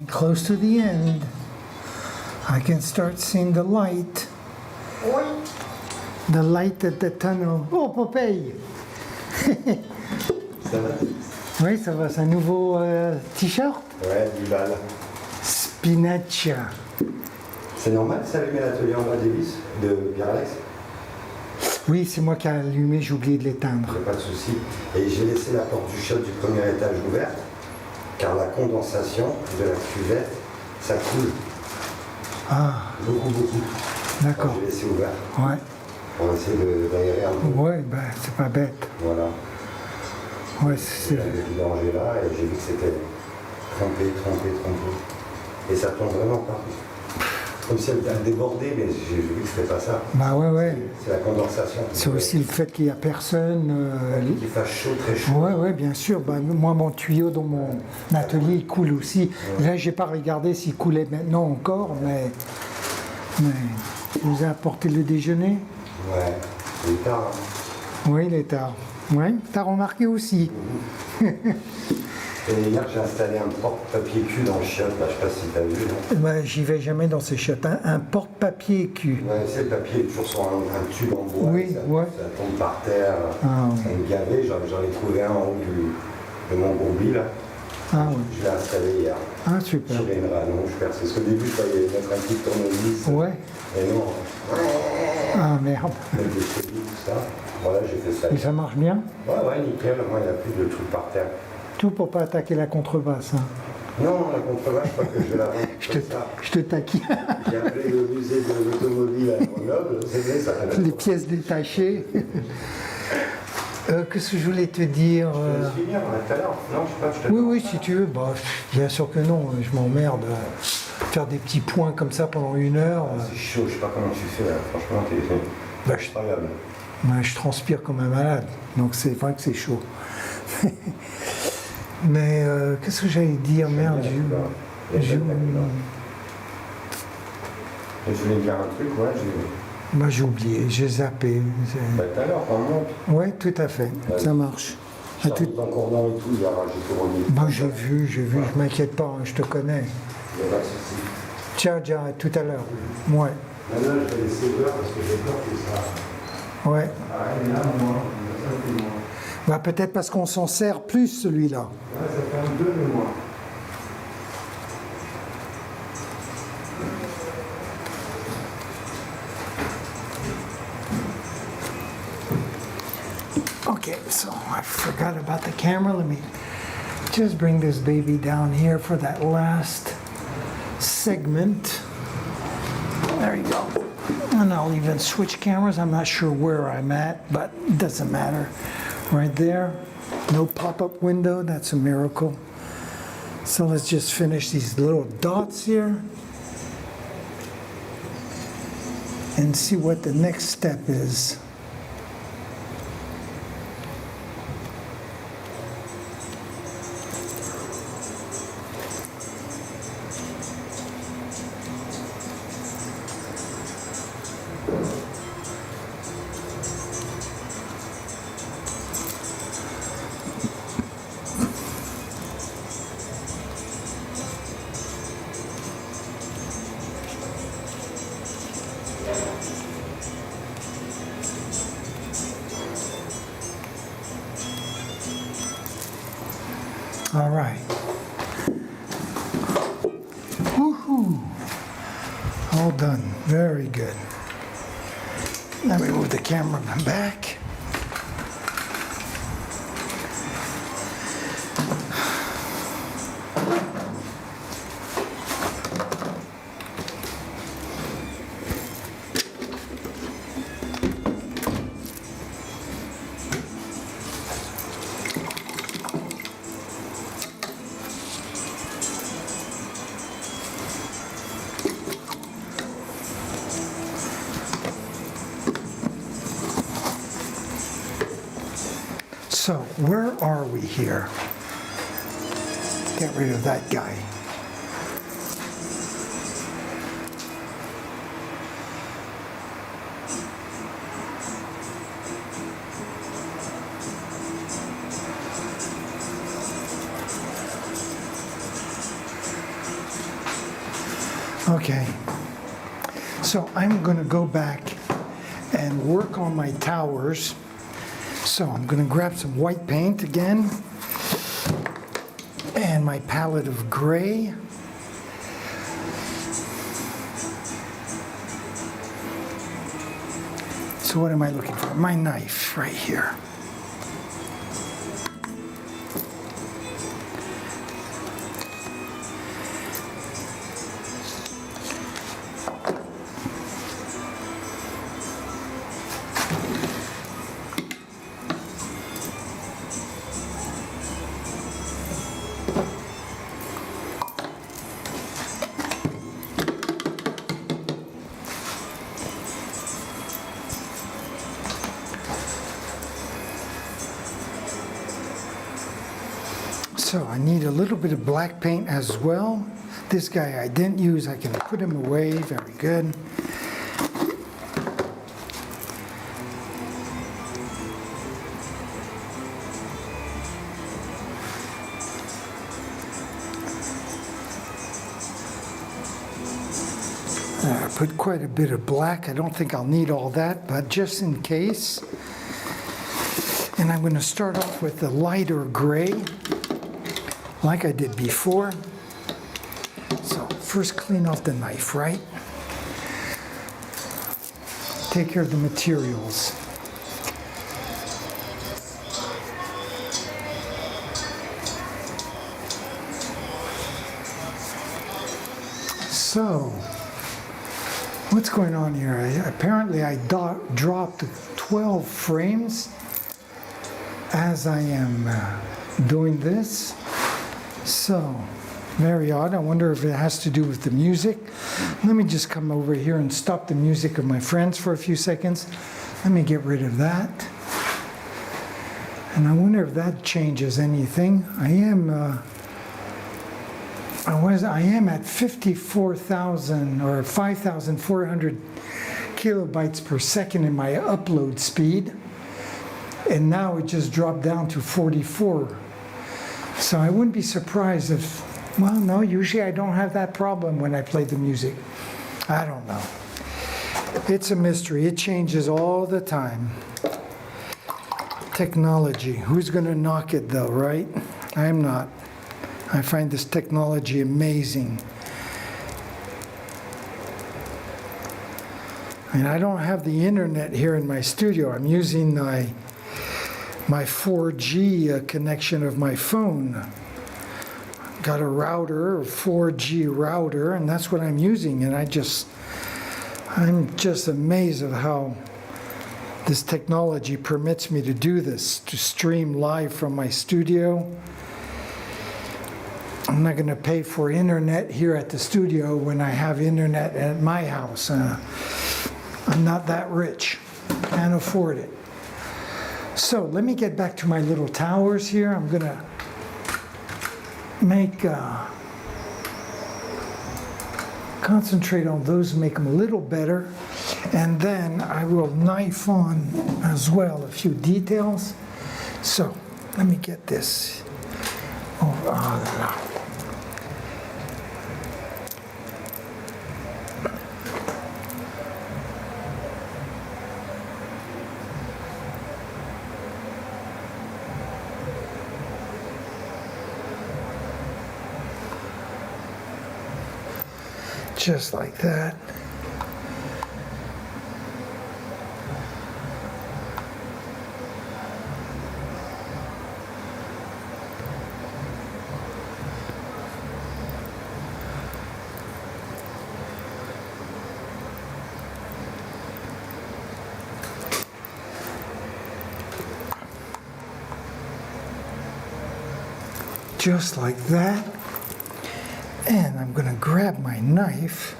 Close to the end, I can start seeing the light. The light at the tunnel. Oh, Popeye! Ça va? Oui, ça va, c'est un nouveau t-shirt? Ouais, 10 balles. Spinach. C'est normal ça allumer l'atelier en bas des vis de Pierre-Alex? Oui, c'est moi qui ai allumé, j'ai oublié de l'éteindre. Pas de souci. Et j'ai laissé la porte du shot du premier étage ouverte, car la condensation de la cuvette, ça coule. Ah, Beaucoup. d'accord. J'ai laissé ouvert. Ouais. On va essayer d'aérer un peu. Ouais, ben, c'est pas bête. Voilà. Ouais, Il c'est... y avait du danger là et j'ai vu que c'était trempé. Et ça tombe vraiment pas. Comme si elle débordait, mais j'ai vu que c'était pas ça. Bah ouais. C'est la condensation. C'est aussi le fait qu'il n'y a personne. Qu'il fasse chaud, très chaud. Ouais, bien sûr. Bah, moi, mon tuyau dans mon atelier, il coule aussi. Ouais. Là, j'ai pas regardé s'il coulait maintenant encore, mais vous avez apporté le déjeuner? Ouais, il est tard. Hein. Oui, il est tard. Ouais, t'as remarqué aussi. Et hier, j'ai installé un porte-papier cul dans le chiotte, là, je sais pas si t'as vu. Bah, j'y vais jamais dans ces chiottes. Un porte-papier cul. Ouais, c'est le papier est toujours sur un tube en bois. Oui, ça, ouais. ça tombe par terre. Ah, Ça me gavait. J'en ai trouvé un en haut de mon gourbi, là. Ah oui. Je l'ai installé hier. Ah, super. J'ai une rallonge, parce que au début, je croyais mettre un petit tournevis. Ouais. Et non. Ah, merde. Mettre des crédits, tout ça. Voilà, j'ai fait ça. Et ça marche bien? Ouais, nickel. Moi, il n'y a plus de trucs par terre. Tout pour pas attaquer la contrebasse. Hein. Non, la contrebasse, je crois que je vais la vendre. Je te taquine. J'ai appelé le musée de l'automobile à Grenoble, c'est bien ça. Les pièces détachées. Qu'est-ce que je voulais te dire Je vais finir tout à l'heure. Non, je sais pas, je te Oui, si tu veux. Bah, bien sûr que non, je m'emmerde. faire des petits points comme ça pendant 1 heure. C'est chaud, je sais pas comment tu fais là. Franchement, Bah, c'est incroyable. je transpire comme un malade, donc c'est vrai que c'est chaud. Mais qu'est-ce que j'allais dire? Merde, Je voulais dire un truc, ouais. j'ai oublié, j'ai zappé. Bah, tout à l'heure, on monte. Oui, tout à fait, ça marche. J'ai mis ton cordon et tout, il a rajouté au milieu. Bah, j'ai vu, je m'inquiète pas, hein, je te connais. Il n'y a pas de souci. Ciao, à tout à l'heure. Ouais. Maintenant, je vais laisser ouvert parce que j'ai peur que ça. Ouais. Arrête là, moi. Ça fait moins. Bah, peut-être parce qu'on s'en sert plus, celui-là. Ouais, ça fait un peu de moi. Okay, so I forgot about the camera. Let me just bring this baby down here for that last segment. There you go. And I'll even switch cameras. I'm not sure where I'm at, but it doesn't matter. Right there. No pop-up window. That's a miracle. So let's just finish these little dots here and see what the next step is. All right. Woohoo! All done. Very good. Let me move the camera back. So, where are we here? Get rid of that guy. Okay, so I'm going to go back and work on my towers. So I'm going to grab some white paint again and my palette of gray. So what am I looking for? My knife right here. So I need a little bit of black paint as well. This guy I didn't use, I can put him away, very good. I put quite a bit of black. I don't think I'll need all that, but just in case. And I'm going to start off with the lighter gray, like I did before. So first clean off the knife, right? Take care of the materials. So, what's going on here? Apparently I dropped 12 frames as I am doing this. So, Very odd. I wonder if it has to do with the music. Let me just come over here and stop the music of my friends for a few seconds. Let me get rid of that. And I wonder if that changes anything. I am at 54,000 or 5,400 kilobytes per second in my upload speed. And now it just dropped down to 44. So I wouldn't be surprised if, well, no, usually I don't have that problem when I play the music. I don't know. It's a mystery. It changes all the time. Technology. Who's going to knock it though, right? I'm not. I find this technology amazing. And I don't have the internet here in my studio. I'm using my 4G connection of my phone. Got a router, a 4G router, and that's what I'm using. And I'm just amazed at how this technology permits me to do this, to stream live from my studio. I'm not going to pay for internet here at the studio when I have internet at my house. I'm not that rich. Can't afford it. So let me get back to my little towers here. I'm going to make concentrate on those, make them a little better, and then I will knife on as well a few details. So let me get this. Just like that. Just like that. And I'm going to grab my knife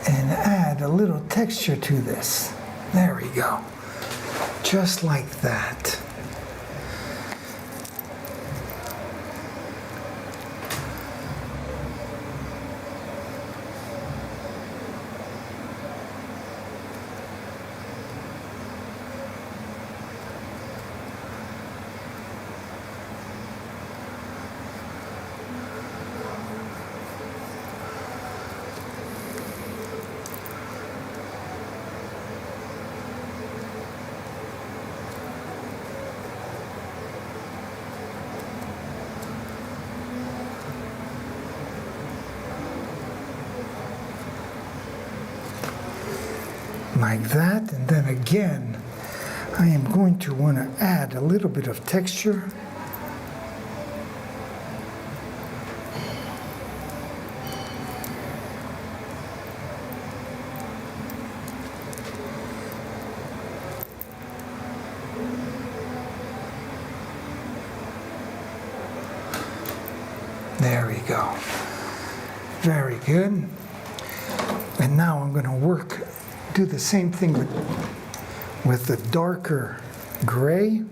and add a little texture to this. There we go. Just like that. Like that, and then again I am going to want to add a little bit of texture. There we go. Very good. And now I'm going to do the same thing with the darker gray.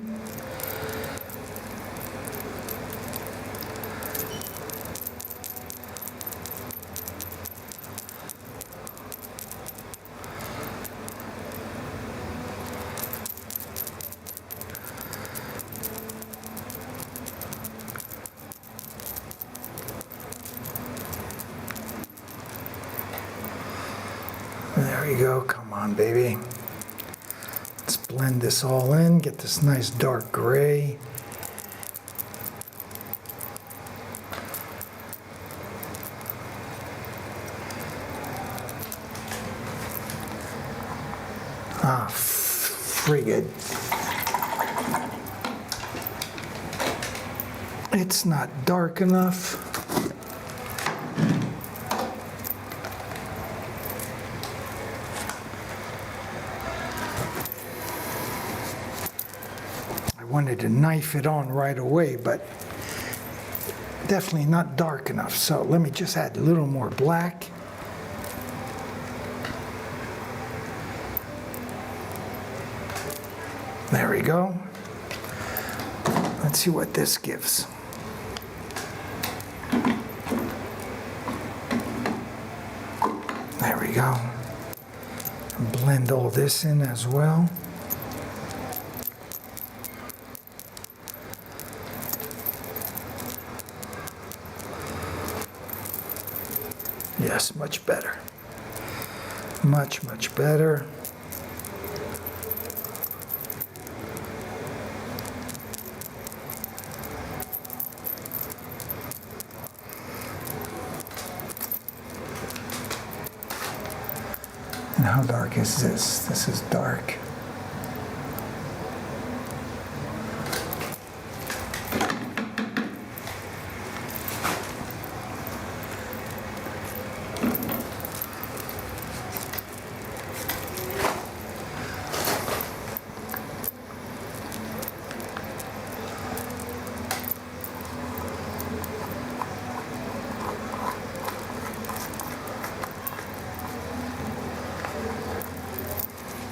There we go. Come on, baby. Let's blend this all in, get this nice dark gray. Ah, frigid. It's not dark enough. wanted to knife it on right away, but definitely not dark enough. So let me just add a little more black. There we go. Let's see what this gives. There we go. Blend all this in as well. Yes, much better. Much, much better. And how dark is this? This is dark.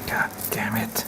God damn it.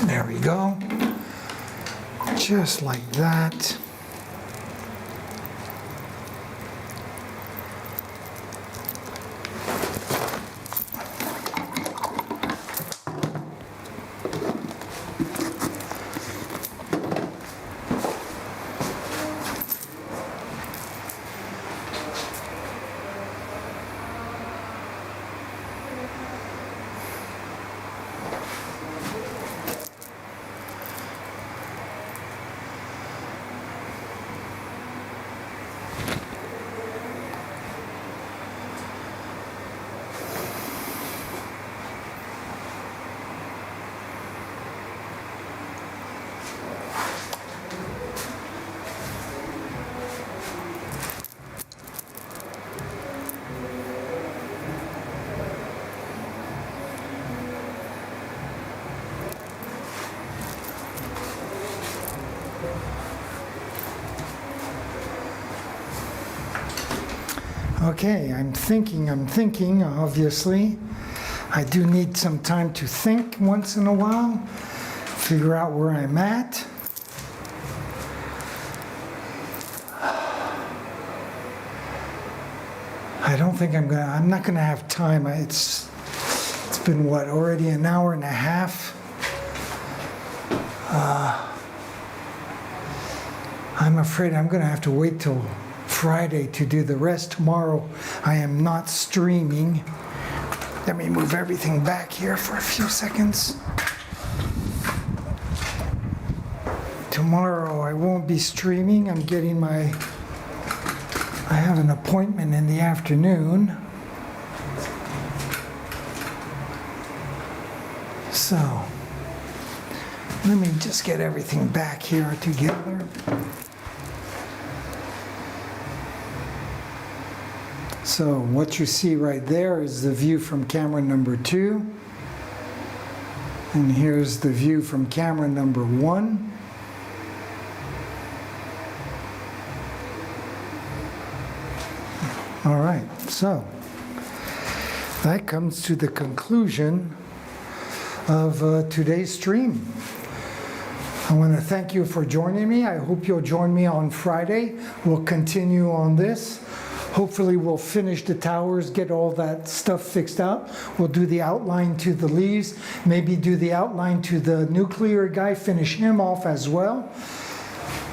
There we go. Just like that. Okay, I'm thinking, obviously. I do need some time to think once in a while, figure out where I'm at. I don't think I'm not gonna have time. It's been what, already an hour and a half? I'm afraid I'm gonna have to wait till Friday to do the rest. Tomorrow I am not streaming. Let me move everything back here for a few seconds. Tomorrow I won't be streaming. I have an appointment in the afternoon. So, let me just get everything back here together. So what you see right there is the view from camera number 2. And here's the view from camera number 1. All right, so that comes to the conclusion of today's stream. I want to thank you for joining me. I hope you'll join me on Friday. We'll continue on this. Hopefully we'll finish the towers, get all that stuff fixed up. We'll do the outline to the leaves, maybe do the outline to the nuclear guy, finish him off as well.